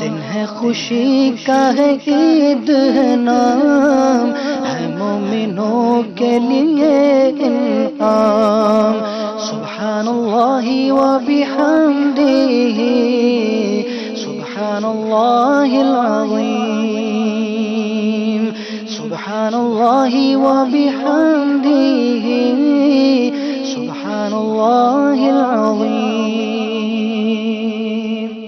دن ہے خوشی کا ہے عید ہے نام ہے مومنوں کے لیے انعام سبحان اللہ و بحمدہ سبحان اللہ العظیم سبحان اللہ و بحمدہ سبحان اللہ العظیم۔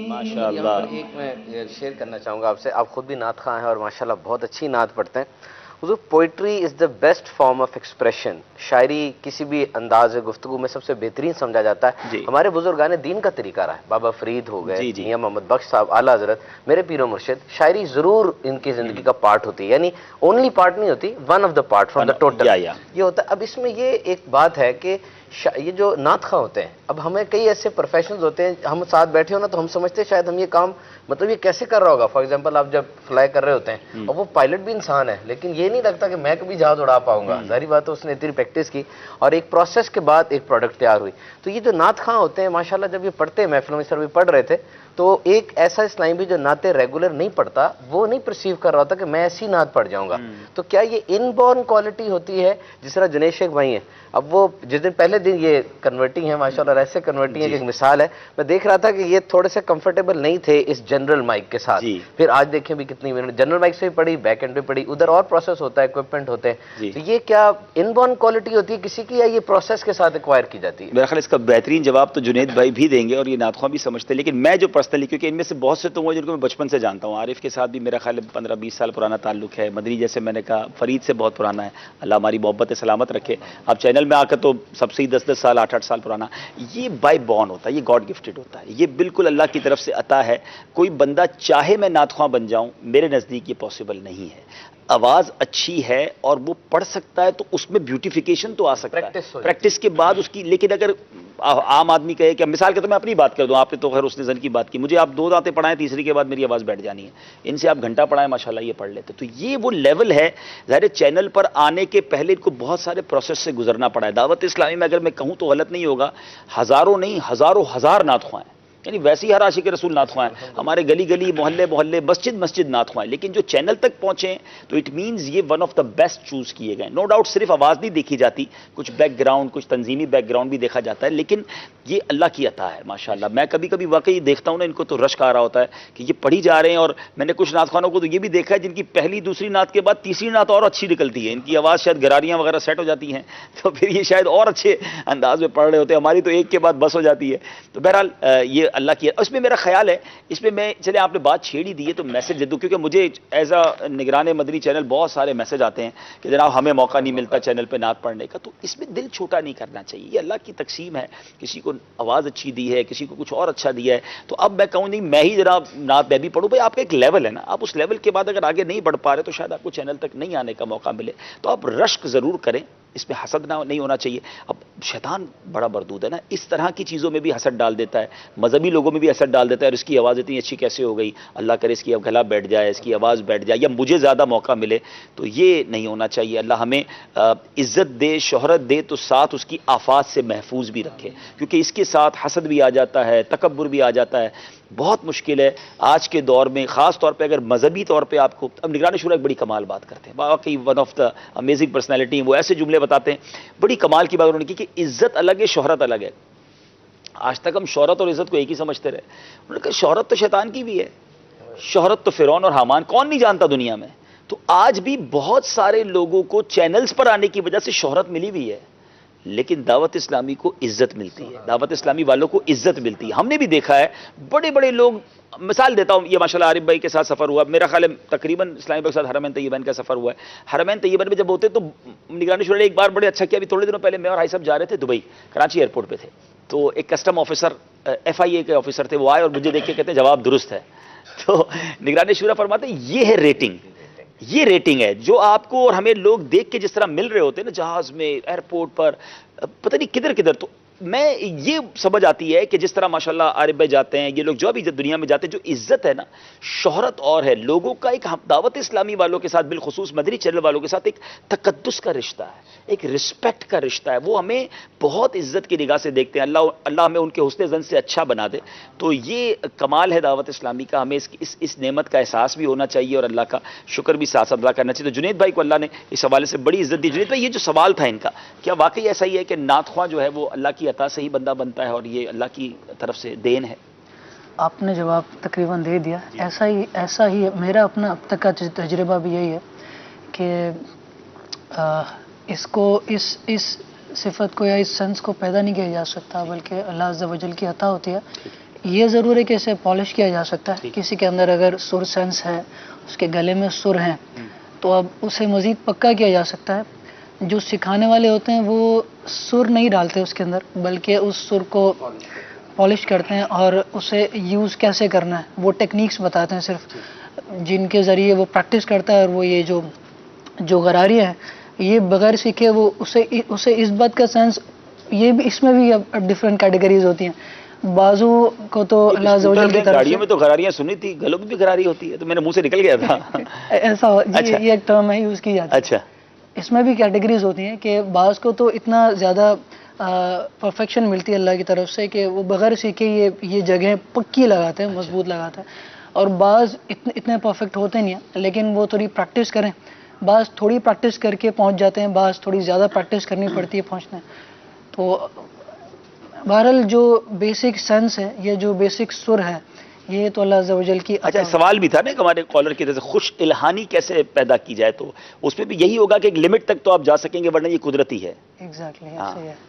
ماشاءاللہ۔ ایک میں شیئر کرنا چاہوں گا آپ سے، آپ خود بھی نعت خواں ہیں اور ماشاءاللہ بہت اچھی نعت پڑھتے ہیں۔ حضور poetry is the best form of expression, شاعری کسی بھی انداز گفتگو میں سب سے بہترین سمجھا جاتا ہے۔ ہمارے بزرگان دین کا طریقہ رہا ہے، بابا فرید ہو گئے، میاں محمد بخش صاحب، اعلیٰ حضرت، میرے پیر و مرشد، شاعری ضرور ان کی زندگی کا پارٹ ہوتی ہے، یعنی اونلی پارٹ نہیں ہوتی، one of the part from the total یہ ہوتا ہے۔ اب اس میں یہ ایک بات ہے کہ یہ جو نعت خواں ہوتے ہیں، اب ہمیں کئی ایسے پروفیشنز ہوتے ہیں، ہم ساتھ بیٹھے ہو نا تو ہم سمجھتے ہیں شاید ہم یہ کام مطلب یہ کیسے کر رہا ہوگا۔ فار ایگزامپل آپ جب فلائی کر رہے ہوتے ہیں اور وہ پائلٹ بھی انسان ہے، لیکن یہ نہیں لگتا کہ میں کبھی جہاز اڑا پاؤں گا، ظاہری بات ہے اس نے اتنی پریکٹس کی اور ایک پروسیس کے بعد ایک پروڈکٹ تیار ہوئی۔ تو یہ جو نعت خواں ہوتے ہیں ماشاءاللہ جب یہ پڑھتے ہیں محفلوں میں، سر بھی پڑھ رہے تھے، تو ایک ایسا اسلام بھی جو نعتیں ریگولر نہیں پڑھتا وہ نہیں پرسیو کر رہا ہوتا کہ میں ایسی نعت پڑھ جاؤں گا۔ تو کیا یہ ان بورن کوالٹی ہوتی ہے؟ جس طرح جنید شیخ بھائی ہیں، اب وہ جس دن پہلے دن یہ کنورٹنگ ہے ماشاءاللہ، ایسے کنورٹنگ ہے کہ ایک مثال ہے، میں دیکھ رہا تھا کہ یہ تھوڑے سے کمفرٹیبل نہیں تھے اس جنرل مائک کے ساتھ، پھر آج دیکھیں بھی کتنی جنرل مائک سے بھی پڑھی، بیک اینڈ پہ پڑھی، ادھر اور پروسیس ہوتا ہے، اکوپمنٹ ہوتے ہیں، تو یہ کیا ان بورن کوالٹی ہوتی ہے کسی کی یا یہ پروسیس کے ساتھ ایکوائر کی جاتی ہے؟ میرا خیال اس کا بہترین جواب تو جنید بھائی بھی دیں گے اور یہ نعت خواں بھی سمجھتے ہیں، لیکن میں جو پرسنلی، کیونکہ ان میں سے بہت سے تو وہ جن کو میں بچپن سے جانتا ہوں، عارف کے ساتھ بھی میرا خیال 15-20 سال پرانا تعلق ہے، مدنی جیسے میں نے کہا، فرید سے بہت پرانا ہے، اللہ ہماری محبت سلامت رکھے، اب چینل میں آ کر تو سب سے ہی 10-10 سال 8-8 سال پرانا، یہ بائی بورن ہوتا ہے، یہ گاڈ گفٹڈ ہوتا ہے، یہ بالکل اللہ کی طرف سے عطا ہے۔ کوئی بندہ چاہے میں نعت خواں بن جاؤں، میرے نزدیک یہ پاسبل نہیں ہے۔ آواز اچھی ہے اور وہ پڑھ سکتا ہے تو اس میں بیوٹیفیکیشن تو آ سکتا ہے پریکٹس کے بعد اس کی، لیکن اگر عام آدمی کہے کہ مثال کے تو میں اپنی بات کر دوں، آپ نے تو خیر اس نے زن کی بات کی، مجھے آپ 2 نعتیں پڑھائیں تیسری کے بعد میری آواز بیٹھ جانی ہے، ان سے آپ گھنٹہ پڑھائیں ماشاءاللہ یہ پڑھ لیتے، تو یہ وہ لیول ہے۔ ظاہر چینل پر آنے کے پہلے ان کو بہت سارے پروسیس سے گزرنا پڑا ہے۔ دعوت اسلامی میں اگر میں کہوں تو غلط نہیں ہوگا، ہزاروں نہیں ہزاروں ہزار نعت خواں ہیں، یعنی ویسی ہر عاشق رسول نعت خواں ہیں، ہمارے گلی گلی محلے محلے مسجد مسجد نعت خواں ہیں، لیکن جو چینل تک پہنچے تو اٹ مینز یہ one of the best choose کیے گئے۔ نو ڈاؤٹ صرف آواز نہیں دیکھی جاتی، کچھ بیک گراؤنڈ، کچھ تنظیمی بیک گراؤنڈ بھی دیکھا جاتا ہے، لیکن یہ اللہ کی عطا ہے ماشاءاللہ۔ میں کبھی کبھی واقعی دیکھتا ہوں نا، ان کو تو رشک آ رہا ہوتا ہے کہ یہ پڑھی جا رہے ہیں، اور میں نے کچھ نعت خوانوں کو تو یہ بھی دیکھا ہے جن کی پہلی دوسری نعت کے بعد تیسری نعت اور اچھی نکلتی ہے، ان کی آواز شاید گراریاں وغیرہ سیٹ ہو جاتی ہیں، تو پھر یہ شاید اور اچھے انداز میں پڑھ رہے ہوتے ہیں، ہماری تو ایک کے بعد بس ہو جاتی ہے۔ تو بہرحال یہ اللہ کی، اس میں میرا خیال ہے، اس میں میں چلے آپ نے بات چھیڑ ہی دی ہے تو میسج دے دوں، کیونکہ مجھے ایز اے نگران مدنی چینل بہت سارے میسج آتے ہیں کہ جناب ہمیں موقع نہیں ملتا چینل پہ نعت پڑھنے کا، تو اس میں دل چھوٹا نہیں کرنا چاہیے، یہ اللہ کی تقسیم ہے، کسی کو آواز اچھی دی ہے، کسی کو کچھ اور اچھا دیا ہے، تو اب میں کہوں نہیں میں ہی جناب نعت میں بھی پڑھوں، بھائی آپ کا ایک لیول ہے نا، آپ اس لیول کے بعد اگر آگے نہیں بڑھ پا رہے تو شاید آپ کو چینل تک نہیں آنے کا موقع ملے، تو آپ رشک ضرور کریں، اس میں حسد نہیں ہونا چاہیے۔ اب شیطان بڑا مردود ہے نا، اس طرح کی چیزوں میں بھی حسد ڈال دیتا ہے، مذہبی لوگوں میں بھی حسد ڈال دیتا ہے، اور اس کی آواز اتنی اچھی کیسے ہو گئی، اللہ کرے اس کی اب گلا بیٹھ جائے، اس کی آواز بیٹھ جائے، یا مجھے زیادہ موقع ملے، تو یہ نہیں ہونا چاہیے۔ اللہ ہمیں عزت دے، شہرت دے، تو ساتھ اس کی آفات سے محفوظ بھی رکھے، کیونکہ اس کے ساتھ حسد بھی آ جاتا ہے، تکبر بھی آ جاتا ہے، بہت مشکل ہے آج کے دور میں، خاص طور پہ اگر مذہبی طور پہ آپ کو، اب نگران شورا ایک بڑی کمال بات کرتے ہیں، واقعی one of the amazing personality, وہ ایسے جملے بتاتے ہیں، بڑی کمال کی بات انہوں نے کی کہ عزت الگ ہے، شہرت الگ ہے۔ آج تک ہم شہرت اور عزت کو ایک ہی سمجھتے رہے، انہوں نے کہا شہرت تو شیطان کی بھی ہے، شہرت تو فرعون اور حامان کون نہیں جانتا دنیا میں، تو آج بھی بہت سارے لوگوں کو چینلز پر آنے کی وجہ سے شہرت ملی ہوئی ہے، لیکن دعوت اسلامی کو عزت ملتی ہے، دعوت اسلامی والوں کو عزت ملتی ہے۔ ہم نے بھی دیکھا ہے بڑے بڑے لوگ، مثال دیتا ہوں، یہ ماشاءاللہ عارف بھائی کے ساتھ سفر ہوا، میرا خیال ہے تقریباً اسلامی بھائی کے ساتھ حرمین طیبین کا سفر ہوا ہے، حرمین طیبین میں جب ہوتے تو نگران شورا نے ایک بار بڑے اچھا کیا، ابھی تھوڑے دنوں پہلے میں اور بھائی صاحب جا رہے تھے دبئی، کراچی ایئرپورٹ پہ تھے، تو ایک کسٹم آفیسر FIA کے آفیسر تھے، وہ آئے اور مجھے دیکھ کے کہتے ہیں جواب درست ہے، تو نگران شورا فرماتے ہیں یہ ہے ریٹنگ، یہ ریٹنگ ہے جو آپ کو اور ہمیں لوگ دیکھ کے جس طرح مل رہے ہوتے ہیں نا، جہاز میں، ایئرپورٹ پر، پتہ نہیں کدھر کدھر، تو میں یہ سمجھ آتی ہے کہ جس طرح ماشاءاللہ عارف بھائی جاتے ہیں، یہ لوگ جو بھی دنیا میں جاتے ہیں، جو عزت ہے نا، شہرت اور ہے، لوگوں کا ایک دعوت اسلامی والوں کے ساتھ، بالخصوص مدنی چینل والوں کے ساتھ ایک تقدس کا رشتہ ہے، ایک رسپیکٹ کا رشتہ ہے، وہ ہمیں بہت عزت کی نگاہ سے دیکھتے ہیں، اللہ ہمیں ان کے حسن زن سے اچھا بنا دے. تو یہ کمال ہے دعوت اسلامی کا، ہمیں اس نعمت کا احساس بھی ہونا چاہیے اور اللہ کا شکر بھی ساتھ ادا کرنا چاہیے. تو جنید بھائی کو اللہ نے اس حوالے سے بڑی عزت دی. جنید بھائی، یہ جو سوال تھا ان کا، کیا واقعی ایسا ہی ہے کہ نعت خواں جو ہے وہ اللہ کی عطا سے ہی بندہ بنتا ہے اور یہ اللہ کی طرف سے دین ہے؟ آپ نے جواب تقریباً دے دیا. ایسا ہی میرا اپنا اب تک کا تجربہ بھی یہی ہے کہ اس کو اس صفت کو یا اس سینس کو پیدا نہیں کیا جا سکتا، بلکہ اللہ عز و جل کی عطا ہوتی ہے. یہ ضرور ہے کہ اسے پالش کیا جا سکتا ہے. کسی کے اندر اگر سر سینس ہے، اس کے گلے میں سر ہیں، تو اب اسے مزید پکا کیا جا سکتا ہے. جو سکھانے والے ہوتے ہیں وہ سر نہیں ڈالتے اس کے اندر، بلکہ اس سر کو پالش کرتے ہیں اور اسے یوز کیسے کرنا ہے وہ ٹیکنیکس بتاتے ہیں صرف، جن کے ذریعے وہ پریکٹس کرتا ہے. اور وہ یہ جو غراری ہے، یہ بغیر سیکھے وہ اسے اس بات کا سینس، یہ بھی اس میں بھی اب ڈفرینٹ کیٹیگریز ہوتی ہیں. بازو کو تو اللہ عز و جل کی طرف گاڑیوں میں تو غراریاں سنی تھی، گلوں میں بھی غراری ہوتی ہے، تو میرے منہ سے نکل گیا تھا. ایسا یہ ایک ٹرم ہے، یوز کی جاتی ہے. اچھا، اس میں بھی کیٹیگریز ہوتی ہیں کہ بعض کو تو اتنا زیادہ پرفیکشن ملتی ہے اللہ کی طرف سے کہ وہ بغیر سیکھے یہ جگہیں پکی لگاتے ہیں، مضبوط لگاتے ہیں. اور بعض اتنے پرفیکٹ ہوتے نہیں ہیں، لیکن وہ تھوڑی پریکٹس کریں. بعض تھوڑی پریکٹس کر کے پہنچ جاتے ہیں، بعض تھوڑی زیادہ پریکٹس کرنی پڑتی ہے پہنچنے. تو بہرحال جو بیسک سینس ہے، یہ جو بیسک سر ہے، یہ تو اللہ عز و جل کی اچھا سوال بھی تھا نا کہ ہمارے کالر کی طرف سے خوش الہانی کیسے پیدا کی جائے، تو اس میں بھی یہی ہوگا کہ ایک لمٹ تک تو آپ جا سکیں گے، ورنہ یہ قدرتی ہے. ایگزیکٹلی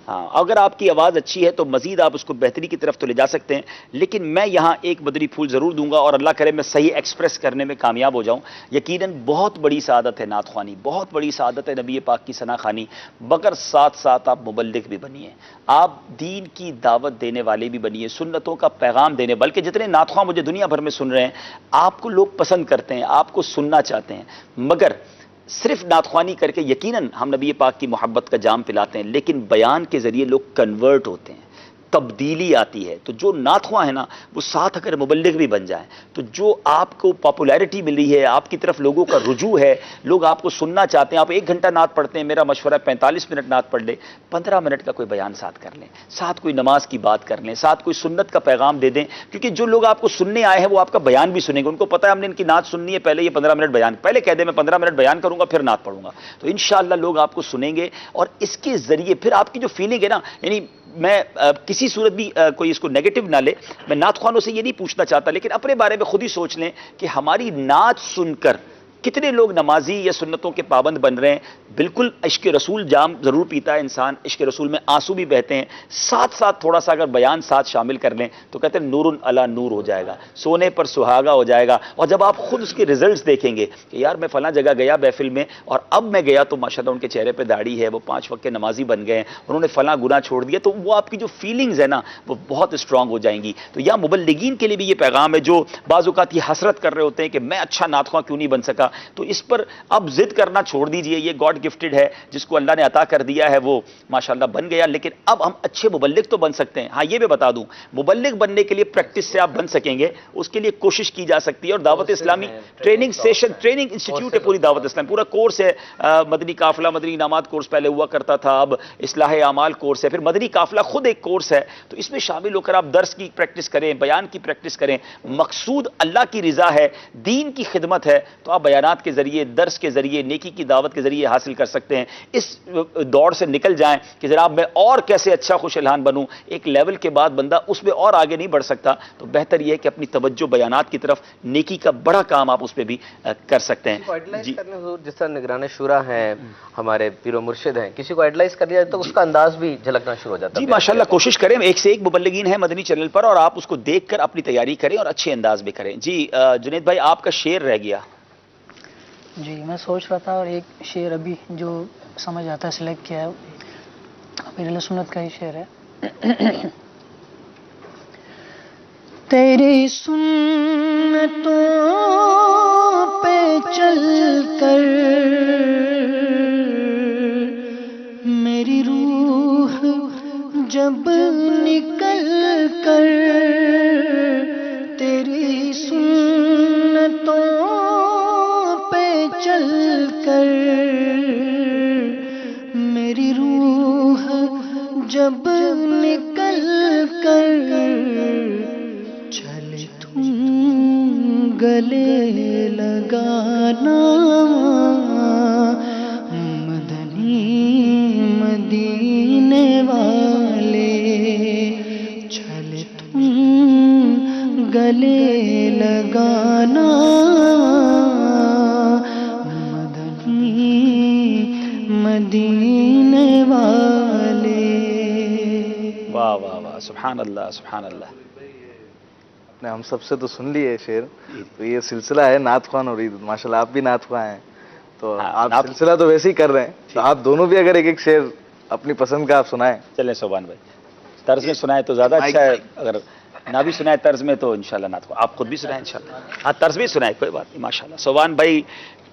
ہاں، اگر آپ کی آواز اچھی ہے تو مزید آپ اس کو بہتری کی طرف تو لے جا سکتے ہیں. لیکن میں یہاں ایک مدنی پھول ضرور دوں گا، اور اللہ کرے میں صحیح ایکسپریس کرنے میں کامیاب ہو جاؤں. یقیناً بہت بڑی سعادت ہے نعت خوانی، بہت بڑی سعادت ہے نبی پاک کی ثنا خوانی، مگر ساتھ ساتھ آپ مبلغ بھی بنیے، آپ دین کی دعوت دینے والے بھی بنیے، سنتوں کا پیغام دینے. بلکہ جتنے نعت خواں مجھے دنیا بھر میں سن رہے ہیں، آپ کو لوگ پسند کرتے ہیں، آپ کو سننا چاہتے ہیں، مگر صرف نعت خوانی کر کے یقیناً ہم نبی پاک کی محبت کا جام پلاتے ہیں، لیکن بیان کے ذریعے لوگ کنورٹ ہوتے ہیں، تبدیلی آتی ہے. تو جو نعت خواں ہے نا، وہ ساتھ اگر مبلغ بھی بن جائیں تو جو آپ کو پاپولیرٹی ملی ہے، آپ کی طرف لوگوں کا رجوع ہے، لوگ آپ کو سننا چاہتے ہیں. آپ 1 گھنٹہ نعت پڑھتے ہیں، میرا مشورہ ہے 45 منٹ نعت پڑھ لیں، 15 منٹ کا کوئی بیان ساتھ کر لیں، ساتھ کوئی نماز کی بات کر لیں، ساتھ کوئی سنت کا پیغام دے دیں. کیونکہ جو لوگ آپ کو سننے آئے ہیں وہ آپ کا بیان بھی سنیں گے، ان کو پتہ ہے ہم نے ان کی نعت سننی ہے، پہلے یہ 15 منٹ بیان، پہلے کہہ دیں میں 15 منٹ بیان کروں گا پھر نعت پڑھوں گا. تو انشاءاللہ لوگ آپ کو سنیں گے، اور اس کے ذریعے پھر آپ کی جو فیلنگ ہے نا، یعنی میں کسی صورت بھی کوئی اس کو نیگیٹو نہ لے، میں نعت خوانوں سے یہ نہیں پوچھنا چاہتا، لیکن اپنے بارے میں خود ہی سوچ لیں کہ ہماری نعت سن کر کتنے لوگ نمازی یا سنتوں کے پابند بن رہے ہیں. بالکل عشق رسول جام ضرور پیتا ہے انسان، عشق رسول میں آنسو بھی بہتے ہیں، ساتھ ساتھ تھوڑا سا اگر بیان ساتھ شامل کر لیں تو کہتے ہیں نور علی نور ہو جائے گا، سونے پر سہاگا ہو جائے گا. اور جب آپ خود اس کے ریزلٹس دیکھیں گے کہ یار میں فلاں جگہ گیا محفل میں، اور اب میں گیا تو ماشاءاللہ ان کے چہرے پہ داڑھی ہے، وہ 5 وقت کے نمازی بن گئے ہیں، انہوں نے فلاں گناہ چھوڑ دیا، تو وہ آپ کی جو فیلنگز ہے نا وہ بہت اسٹرانگ ہو جائیں گی. تو یا مبلغین کے لیے بھی یہ پیغام ہے جو بعض اوقات یہ حسرت کر رہے ہوتے ہیں کہ میں اچھا نعت خواں کیوں نہیں بن سکا، تو اس پر اب ضد کرنا چھوڑ دیجئے. یہ گاڈ گفٹڈ ہے، جس کو اللہ نے عطا کر دیا ہے وہ ماشاءاللہ بن گیا. لیکن اب ہم اچھے مبلغ تو بن سکتے ہیں. ہاں یہ بھی بتا دوں، مبلغ بننے کے لیے پریکٹس سے آپ بن سکیں گے، اس کے لیے کوشش کی جا سکتی ہے. اور دعوت اسلامی ٹریننگ سیشن، ٹریننگ انسٹیٹیوٹ ہے پوری دعوت اسلامی، پورا کورس ہے. مدنی قافلہ، مدنی انعامات کورس پہلے ہوا کرتا تھا، اب اصلاح اعمال کورس ہے، پھر مدنی قافلہ خود ایک کورس ہے. تو اس میں شامل ہو کر آپ درس کی پریکٹس کریں، بیان کی پریکٹس کریں. مقصود اللہ کی رضا ہے، دین کی خدمت ہے، تو آپ بیانات کے ذریعے، درس کے ذریعے، نیکی کی دعوت کے ذریعے حاصل کر سکتے ہیں. اس دور سے نکل جائیں کہ جناب میں اور کیسے اچھا خوش الہان بنوں. ایک لیول کے بعد بندہ اس میں اور آگے نہیں بڑھ سکتا، تو بہتر یہ ہے کہ اپنی توجہ بیانات کی طرف، نیکی کا بڑا کام آپ اس پہ بھی کر سکتے ہیں. جس طرح نگران شورا ہیں، ہمارے پیر و مرشد ہیں، کسی کو ایڈلائز کر دیا تو اس کا انداز بھی جھلکنا شروع ہو جاتا ہے. جی ماشاءاللہ کوشش کریں، ایک سے ایک مبلغین ہیں مدنی چینل پر، اور آپ اس کو دیکھ کر اپنی تیاری کریں اور اچھے انداز میں کریں. جی جنید بھائی آپ کا شعر رہ گیا. جی میں سوچ رہا تھا، اور ایک شعر ابھی جو سمجھ آتا ہے سلیکٹ کیا ہے، پیر اہل سنت کا ہی شعر ہے. تیری سنتوں پہ چل کر میری روح جب چل کر میری روح جب نکل کر چلے تم گلے لگانا مدنی مدینے والے چلے تم گلے لگانا مدنی مدینے والے. واہ واہ واہ، سبحان اللہ سبحان اللہ. نے ہم سب سے تو سن لیے شعر، تو یہ سلسلہ ہے نعت خوان اور عید. ماشاءاللہ آپ بھی نعت خواں ہیں، تو آپ سلسلہ تو ویسے ہی کر رہے ہیں، تو آپ دونوں بھی اگر ایک ایک شعر اپنی پسند کا آپ سنائیں. چلیں صوبان بھائی، طرز میں سنائے تو زیادہ اچھا ہے، اگر نہ بھی سنائے طرز میں تو انشاءاللہ نعت خوان. آپ خود بھی سنائیں انشاءاللہ. ہاں طرز بھی سنائے، کوئی بات نہیں. ماشاءاللہ صوبان بھائی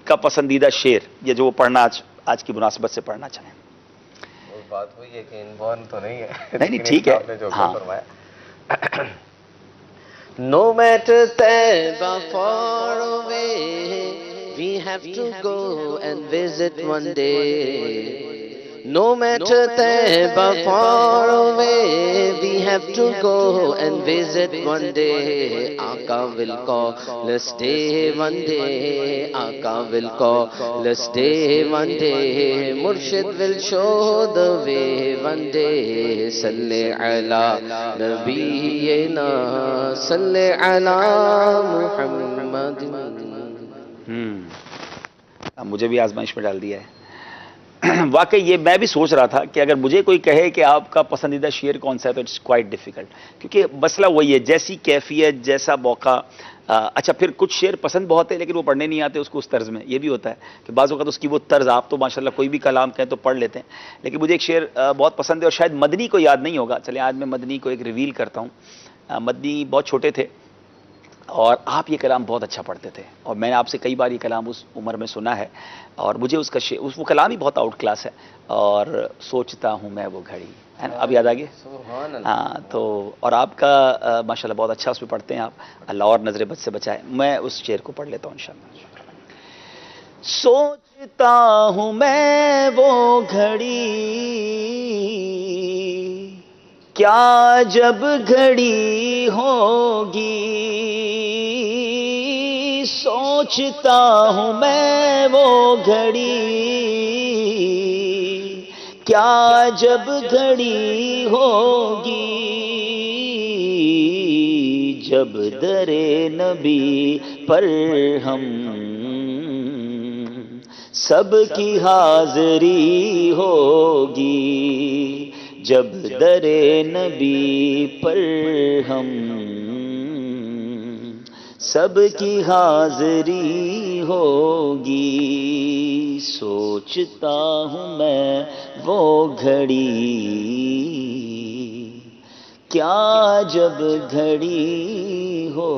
کا پسندیدہ شعر یہ جو وہ پڑھنا آج کی مناسبت سے پڑھنا چاہیں. وہ بات ہوئی ہے کہ انبورن تو نہیں ہے. نہیں ٹھیک ہے. ہاں. No matter Taiba far away, we have to go and visit one day. No matter Taiba far away, we have to go and visit one day. Aka will call us stay one day. Aka will call us stay one day. Murshid will show the way one day. Salli ala nabiyyina, salli ala Muhammad. مجھے بھی آزمائش میں ڈال دیا ہے. واقعی یہ میں بھی سوچ رہا تھا کہ اگر مجھے کوئی کہے کہ آپ کا پسندیدہ شعر کون سا ہے تو اٹس کوائٹ ڈیفیکلٹ، کیونکہ مسئلہ وہی ہے جیسی کیفیت جیسا موقع. اچھا پھر کچھ شعر پسند بہت ہے لیکن وہ پڑھنے نہیں آتے اس کو اس طرز میں. یہ بھی ہوتا ہے کہ بعض اوقات اس کی وہ طرز آپ تو ماشاءاللہ کوئی بھی کلام کہیں تو پڑھ لیتے ہیں، لیکن مجھے ایک شعر بہت پسند ہے اور شاید مدنی کو یاد نہیں ہوگا. چلیں آج میں مدنی کو ایک ریویل کرتا ہوں. مدنی بہت چھوٹے تھے اور آپ یہ کلام بہت اچھا پڑھتے تھے، اور میں نے آپ سے کئی بار یہ کلام اس عمر میں سنا ہے، اور مجھے اس کا وہ کلام ہی بہت آؤٹ کلاس ہے. اور سوچتا ہوں میں وہ گھڑی، اب یاد آ گیا. ہاں تو اور آپ کا ماشاءاللہ بہت اچھا اس میں پڑھتے ہیں آپ. اللہ اور نظر بد سے بچائے. میں اس شعر کو پڑھ لیتا ہوں انشاءاللہ. سوچتا ہوں میں وہ گھڑی کیا جب گھڑی ہوگی، سوچتا ہوں میں وہ گھڑی کیا جب گھڑی ہوگی، جب در نبی پر ہم سب کی حاضری ہوگی، جب در نبی پر ہم سب کی حاضری ہوگی. سوچتا ہوں میں وہ گھڑی کیا جب گھڑی ہو